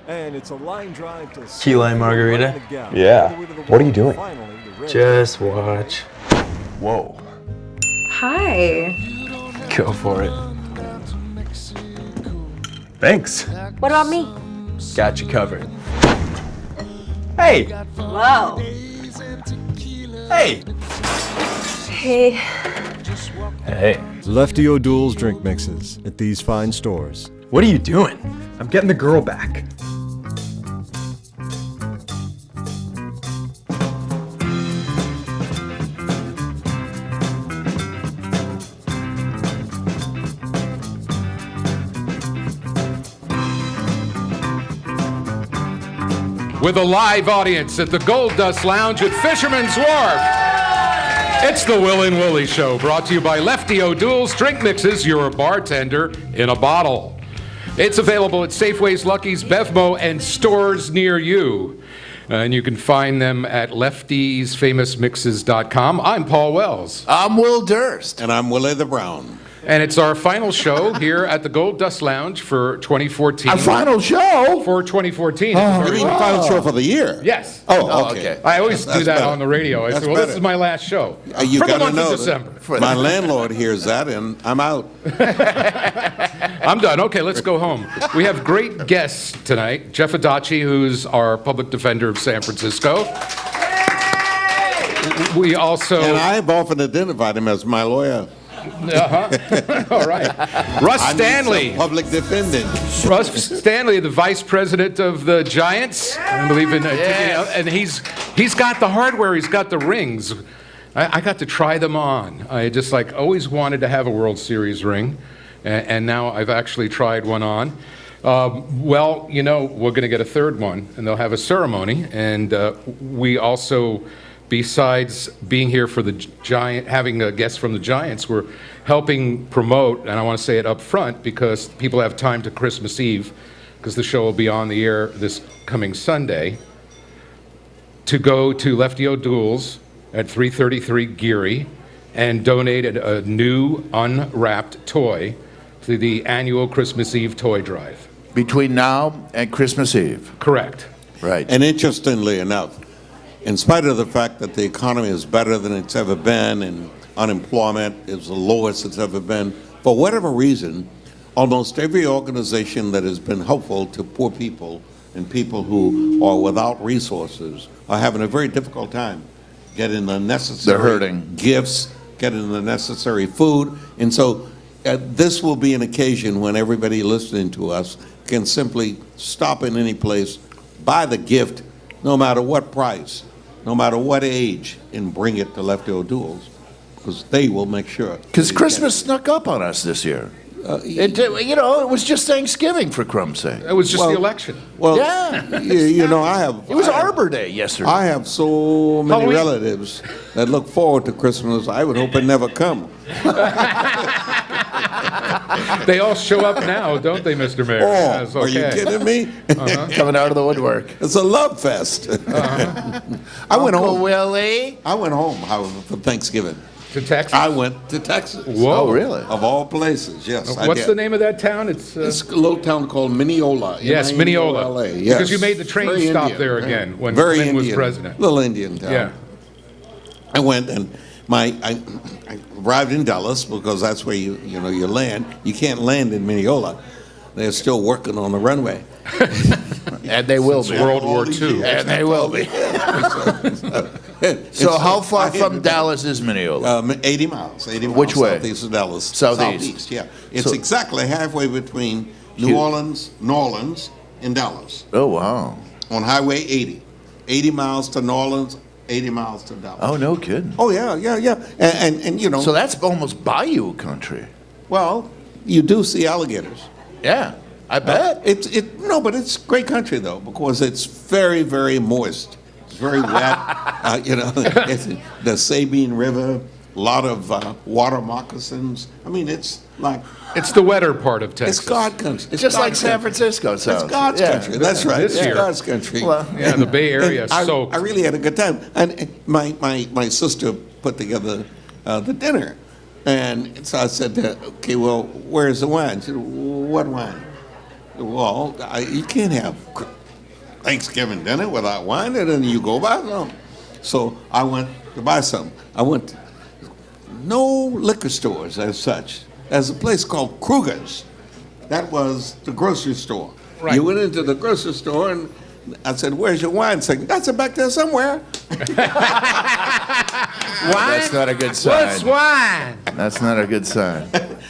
And it's a line drive to Key lime margarita? Yeah. What are you doing? Just watch. Whoa. Hi. Go for it. Thanks. What about me? Got you covered. Hey! Whoa. Hey! Hey. Hey. Lefty O'Doul's drink mixes at these fine stores. What are you doing? I'm getting the girl back. With a live audience at the Gold Dust Lounge at Fisherman's Wharf. It's the Will and Willie Show, brought to you by Lefty O'Doul's Drink Mixes, your bartender in a bottle. It's available at Safeways, Lucky's, Bevmo, and stores near you. And you can find them at leftysfamousmixes.com. I'm Paul Wells. I'm Will Durst. And I'm Willie the Brown. And it's our final show here at the Gold Dust Lounge for 2014. Our final show? For 2014. You mean final show for the year? Yes. Oh, okay. I always do That's that better. on the radio. I That's say, well, this better. is my last show. You for the gotta month know of December. that my landlord hears that, and I'm out. I'm done. Okay, let's go home. We have great guests tonight. Jeff Adachi, who's our public defender of San Francisco. We also... And I've often identified him as my lawyer. All right. Russ I need Stanley. some public defendant. Russ Stanley, the vice president of the Giants. I believe in and he's got the hardware. He's got the rings. I got to try them on. I just always wanted to have a World Series ring, and now I've actually tried one on. Well, we're going to get a third one, and they'll have a ceremony, and we also, besides being here for the Giant, having a guest from the Giants, we're helping promote, and I want to say it up front because people have time to Christmas Eve, because the show will be on the air this coming Sunday, to go to Lefty O'Doul's at 333 Geary and donate a new unwrapped toy to the annual Christmas Eve toy drive. Between now and Christmas Eve. Correct. Right. And interestingly enough, in spite of the fact that the economy is better than it's ever been and unemployment is the lowest it's ever been, for whatever reason, almost every organization that has been helpful to poor people and people who are without resources are having a very difficult time getting the necessary They're hurting. gifts, getting the necessary food. And so this will be an occasion when everybody listening to us can simply stop in any place, buy the gift, no matter what price, no matter what age, and bring it to Lefty O'Doul's, because they will make sure. Because Christmas snuck up on us this year. It was just Thanksgiving, for crumb's sake. It was just the election. Well, Yeah. I have. It was I have- Arbor Day yesterday. I have so many Halloween. relatives that look forward to Christmas. I would hope it never come. They all show up now, don't they, Mr. Mayor? Oh, That's are you okay. kidding me? Coming out of the woodwork. It's a love fest. I went Uncle home. Willie. I went home, however, for Thanksgiving. To Texas? I went to Texas. Whoa. Oh, really? Of all places, yes. I What's did. the name of that town? It's It's a little town called Mineola. yes, Mineola, Mineola. yes. Because you made the train Very stop Indian, there very- again when very Clinton was Indian, president. Little Indian town. Yeah. I went and I arrived in Dallas because that's where you land. You can't land in Mineola. They're still working on the runway. And they will be. World War II. And they will be. So how far from Dallas is Mineola? 80 miles. 80 miles. Which way? Southeast of Dallas. Southeast. Yeah. It's So- exactly halfway between New Cute. Orleans, and Dallas Oh, wow. on Highway 80. 80 miles to New Orleans, 80 miles to Dallas. Oh, no kidding. Oh, yeah. And So that's almost bayou country. well, you do see alligators. Yeah, I bet. But it's great country though, because it's very, very moist. It's very wet. It's the Sabine River, a lot of water moccasins. I mean, it's like It's the wetter part of Texas. it's God country. It's just like God's San country. Francisco sounds. It's God's Yeah. country. That's right. This It's year. God's country. Well, Yeah, the Bay Area is And soaked. I really had a good time. And my sister put together the dinner. And so I said, okay, well, where's the wine? She said, what wine? Well, you can't have Thanksgiving dinner without wine, and then you go buy some. So I went to buy some. I went to no liquor stores as such. There's a place called Kruger's. That was the grocery store. Right. You went into the grocery store, and I said, "Where's your wine?" Said, "That's it back there somewhere." That's not a good sign. What's wine? That's not a good sign.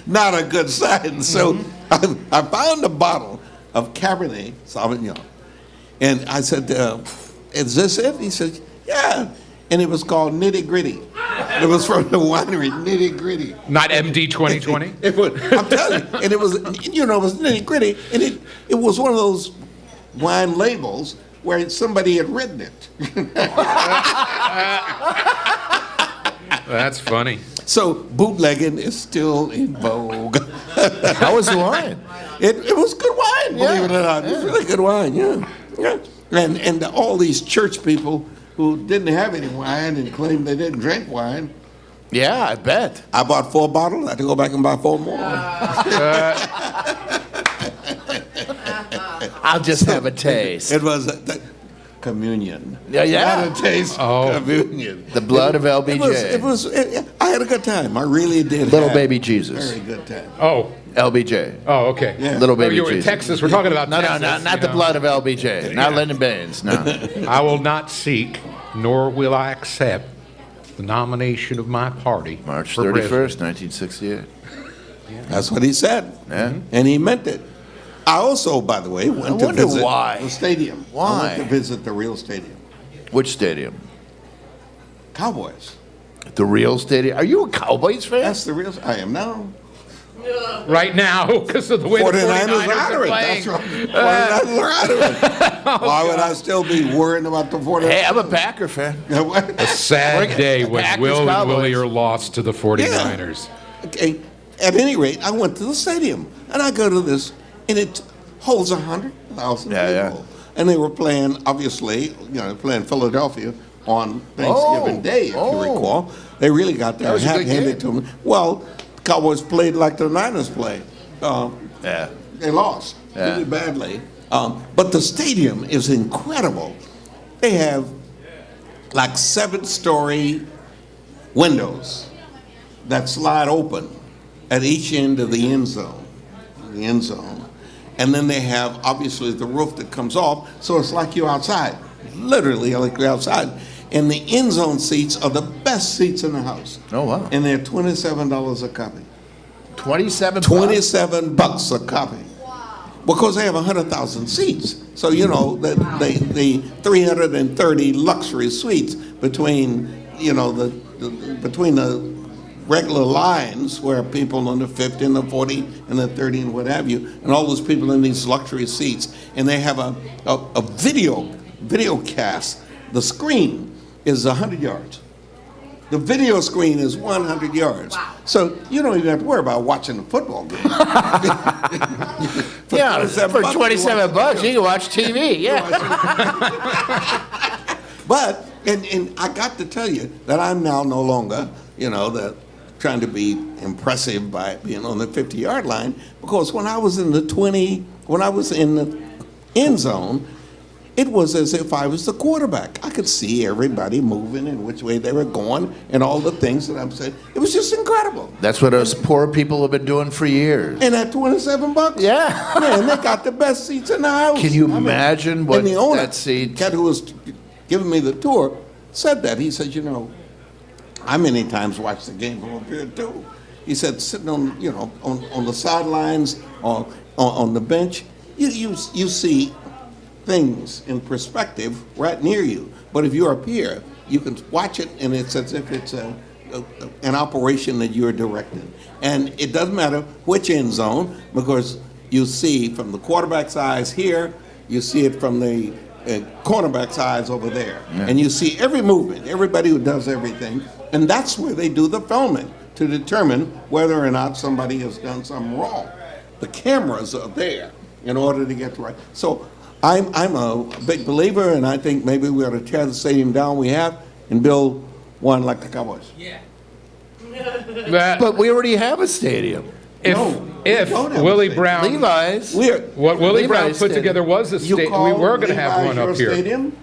Not a good sign. So I found a bottle of Cabernet Sauvignon. And I said, is this it? He said, yeah. And it was called Nitty Gritty. It was from the winery, Nitty Gritty. Not MD 2020? It was, I'm telling you. And it was, it was Nitty Gritty. And it was one of those wine labels where somebody had written it. That's funny. So bootlegging is still in vogue. How was the wine? It was good wine, believe it or not. It was really good wine, yeah. And all these church people who didn't have any wine and claimed they didn't drink wine. Yeah, I bet. I bought 4 bottles. I had to go back and buy 4 more. I'll just have a taste. It was communion. Yeah. Not a taste. Communion. The blood of LBJ. I had a good time. I really did. Little have baby Jesus. Very good time. Oh, LBJ. oh, okay. Yeah. Little baby you were in Jesus. Texas. We're talking about No, Texas. not the blood of LBJ. Not Lyndon Baines. No. I will not seek, nor will I accept the nomination of my party. March for 31st, president. 1968. That's what he said. Yeah. And he meant it. I also, by the way, went to wonder visit why. the stadium. I Why? went to visit the real stadium. Which stadium? Cowboys. The real stadium. Are you a Cowboys fan? That's the real. I am now. Right now, because of the way the 49ers 49ers are out are of it. playing. That's right. 49ers are out of it. Why would I still be worrying about the 49ers? Hey, I'm a Packer fan. Sad day when Packers, Will and Cowboys. Willie are lost to the 49ers. Okay. At any rate, I went to the stadium, and I go to this, and it holds 100,000 Yeah, people. And they were playing, obviously, playing Philadelphia on Thanksgiving Day, if you recall. They really got their was a hat good handed to them. Well, the Cowboys played like the Niners played. Yeah. They lost really badly. But the stadium is incredible. They have like 7-story windows that slide open at each end of the end zone. And then they have, obviously, the roof that comes off, so it's like you're outside, literally like you're outside. And the end zone seats are the best seats in the house. Oh, wow. And they're $27 a copy. 27 $27 a copy. Because they have 100,000 seats. So, the 330 luxury suites between, between the regular lines where people in the 50 and the 40 and the 30 and what have you, and all those people in these luxury seats, and they have a video cast. The screen is 100 yards. The video screen is 100 yards. Wow. So you don't even have to worry about watching the football game. For 27 bucks, you can watch TV. Yeah. But, and I got to tell you that I'm now no longer, trying to be impressive by being on the 50-yard line, because when I was in the end zone, it was as if I was the quarterback. I could see everybody moving and which way they were going and all the things that I'm saying. It was just incredible. That's what us poor people have been doing for years. And at $27, Yeah. man, they got the best seats in the house. Can you imagine what and the owner, that seat? cat who was giving me the tour, said that. He said, I many times watched the game from up here too. He said, sitting on the sidelines, on the bench, you see things in perspective right near you. But if you're up here, you can watch it, and it's as if it's an operation that you're directing. And it doesn't matter which end zone, because you see from the quarterback's eyes here, you see it from the cornerback's eyes over there. Yeah. And you see every movement, everybody who does everything, and that's where they do the filming to determine whether or not somebody has done something wrong. The cameras are there in order to get right. So I'm a big believer, and I think maybe we ought to tear the stadium down we have and build one like the Cowboys. But we already have a stadium. If, No. if don't have a Willie stadium. Brown, Levi's. what Willie Brown Levi's put Stadium. together was a You stadium. call We were going to have Levi's one your up here. Stadium?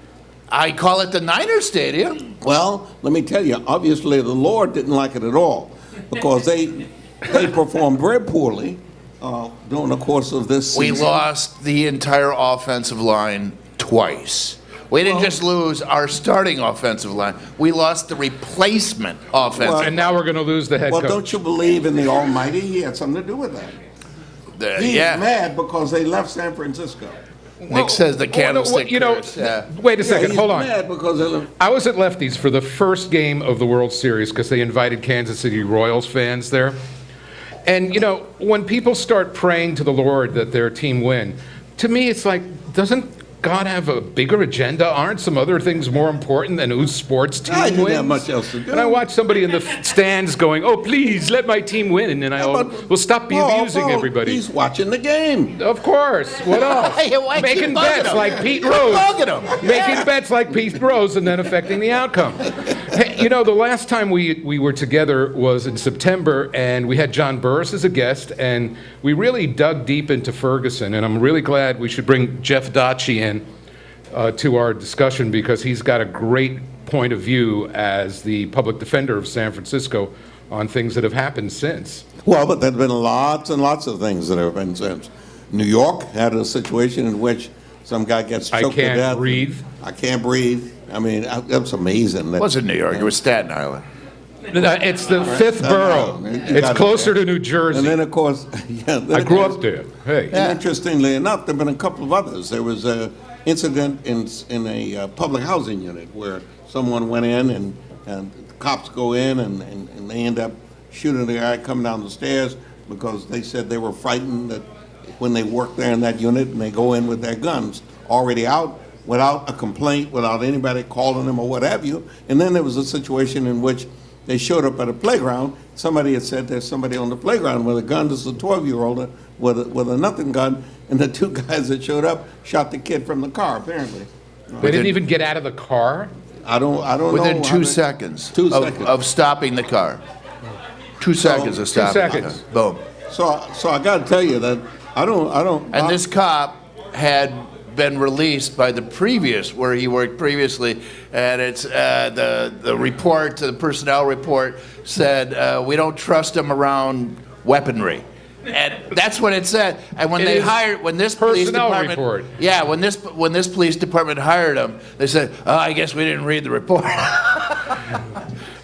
I call it the Niner Stadium. Well, let me tell you, obviously the Lord didn't like it at all because they performed very poorly during the course of this We season. lost the entire offensive line twice. We didn't just lose our starting offensive line. We lost the replacement offensive Well, And now we're going to lose the head Well, coach. don't you believe in the Almighty? He had something to do with that. He's yeah. mad because they left San Francisco. Nick says the candlestick you know, curse, yeah. wait a Yeah, second, he's hold on. mad because they left. I was at Lefty's for the first game of the World Series because they invited Kansas City Royals fans there. And, you know, when people start praying to the Lord that their team win, to me it's like, doesn't God have a bigger agenda? Aren't some other things more important than whose sports team I didn't wins? have much else to do. And I watch somebody in the stands going, "Oh, please let my team win," and then will stop abusing everybody. He's watching the game. Of course. What else? Hey, why keep Making bugging bets him? like Pete Keep Rose. bugging him. Making bets like Pete Rose and then affecting the outcome. Hey, you know, the last time we were together was in September, and we had John Burris as a guest, and we really dug deep into Ferguson, and I'm really glad we should bring Jeff Daci in to our discussion because he's got a great point of view as the public defender of San Francisco on things that have happened since. Well, but there have been lots and lots of things that have been since. New York had a situation in which some guy gets I choked to can't death. breathe. I can't breathe. I mean, that's amazing. It wasn't New York, it was Staten Island. It's the fifth borough. You It's got it closer there. to New Jersey. And then, of course, yeah. then I of grew course- up there. Hey. And interestingly enough, there have been a couple of others. There was an incident in a public housing unit where someone went in and cops go in and they end up shooting the guy coming down the stairs because they said they were frightened that when they work there in that unit and they go in with their guns already out without a complaint, without anybody calling them or what have you. And then there was a situation in which they showed up at a playground. Somebody had said there's somebody on the playground with a gun. This is a 12-year-old with a nothing gun. And the two guys that showed up shot the kid from the car, apparently. They didn't even get out of the car? I don't know. Within I 2 mean, seconds, 2 of, seconds. of stopping the car. 2 seconds of stopping the seconds. car. Boom. So I got to tell you that I don't. And this cop had been released by the previous, where he worked previously, and it's the report, the personnel report said we don't trust him around weaponry. And that's what it said. And when It they is hired, when this police personnel department, report. yeah, when this police department hired him, they said, "Oh, I guess we didn't read the report."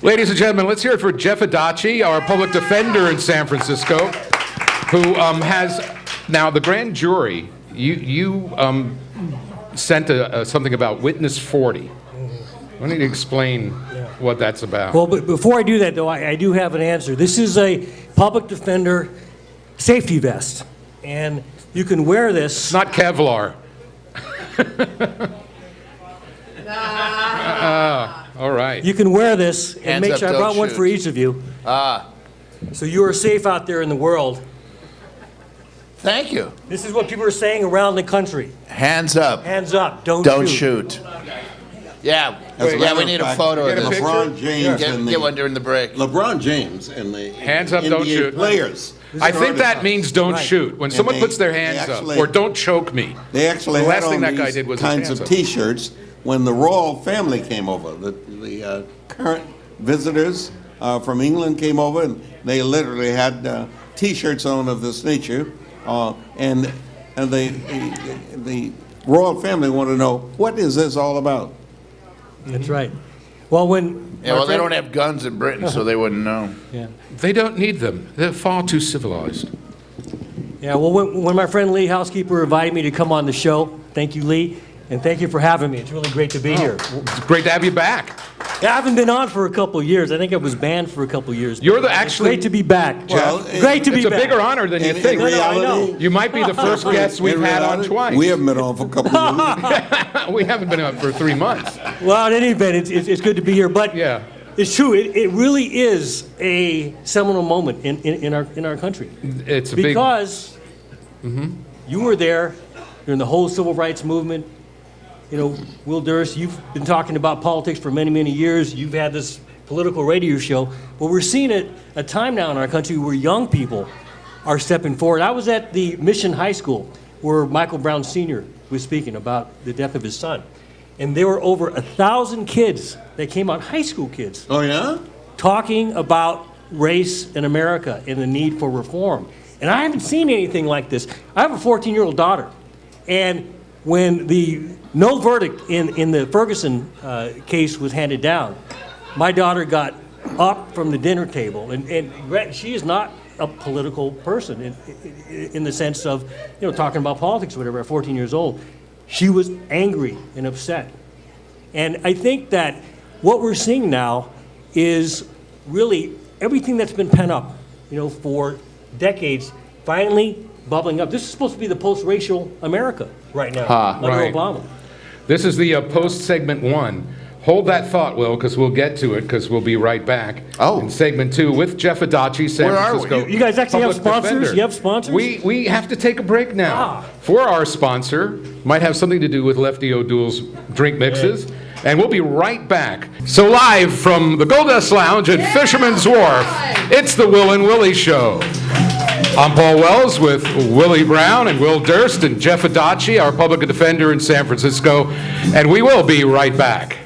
Ladies and gentlemen, let's hear it for Jeff Adachi, our public defender in San Francisco, who has now the grand jury. You sent something about Witness 40. I need to explain what that's about. Well, but before I do that, though, I do have an answer. This is a public defender safety vest, and you can wear It's this. not Kevlar. All right. You can wear this, and Hands make up, sure I don't brought one shoot. for each of you. So you are safe out there in the world. Thank you. This is what people are saying around the country. Hands up. Hands up, don't Shoot. Yeah, As a yeah, matter we of need a fact, photo of get a this. picture? LeBron James and Get one during the break. LeBron James and the Hands up, don't NBA shoot. players. I think that means don't Right. shoot. When someone they- puts their they hands actually- up, or don't choke me. They actually The had last thing on that guy these did was his kinds hands of up. T-shirts when the royal family came over. The current visitors from England came over, and they literally had T-shirts on of this nature, and the royal family wanted to know, what is this all about? That's right. Well, when Yeah, well, they don't have guns in Britain, so they wouldn't know. They don't need them. They're far too civilized. Yeah, well, when my friend Lee Housekeeper invited me to come on the show, thank you, Lee, and thank you for having me. It's really great to be here. It's great to have you back. Yeah, I haven't been on for a couple of years. I think I was banned for a couple of years. You're the It's actually- great to be back. Well, great to be It's a back. bigger honor than you In think. reality, You might be the first guest we've in had on reality, twice. We haven't been on for a couple of years. We haven't been on for 3 months. Well, in any event, it's good to be here. But Yeah. it's true. It really is a seminal moment in our country It's a big. because you were there during the whole civil rights movement. You know, Will Durst, you've been talking about politics for many, many years. You've had this political radio show. But we're seeing a time now in our country where young people are stepping forward. I was at the Mission High School where Michael Brown Sr. was speaking about the death of his son. And there were over 1,000 kids that came out, high school kids, Oh, yeah? talking about race in America and the need for reform. And I haven't seen anything like this. I have a 14-year-old daughter. And when the no verdict in the Ferguson case was handed down, my daughter got up from the dinner table. And she is not a political person in the sense of, talking about politics or whatever at 14 years old. She was angry and upset. And I think that what we're seeing now is really everything that's been pent up, for decades, finally bubbling up. This is supposed to be the post-racial America right now, under right. Obama. This is the post-segment 1. Hold that thought, Will, because we'll get to it, because we'll be right back. Oh. In segment 2 with Jeff Adachi, San Where are we? Francisco. You guys actually have Public sponsors? Defender. You have sponsors? We have to take a break now. For our sponsor, might have something to do with Lefty O'Doul's drink mixes. And we'll be right back. So live from the Goldust Lounge at Fisherman's Wharf, it's the Will and Willie Show. I'm Paul Wells with Willie Brown and Will Durst and Jeff Adachi, our public defender in San Francisco. And we will be right back.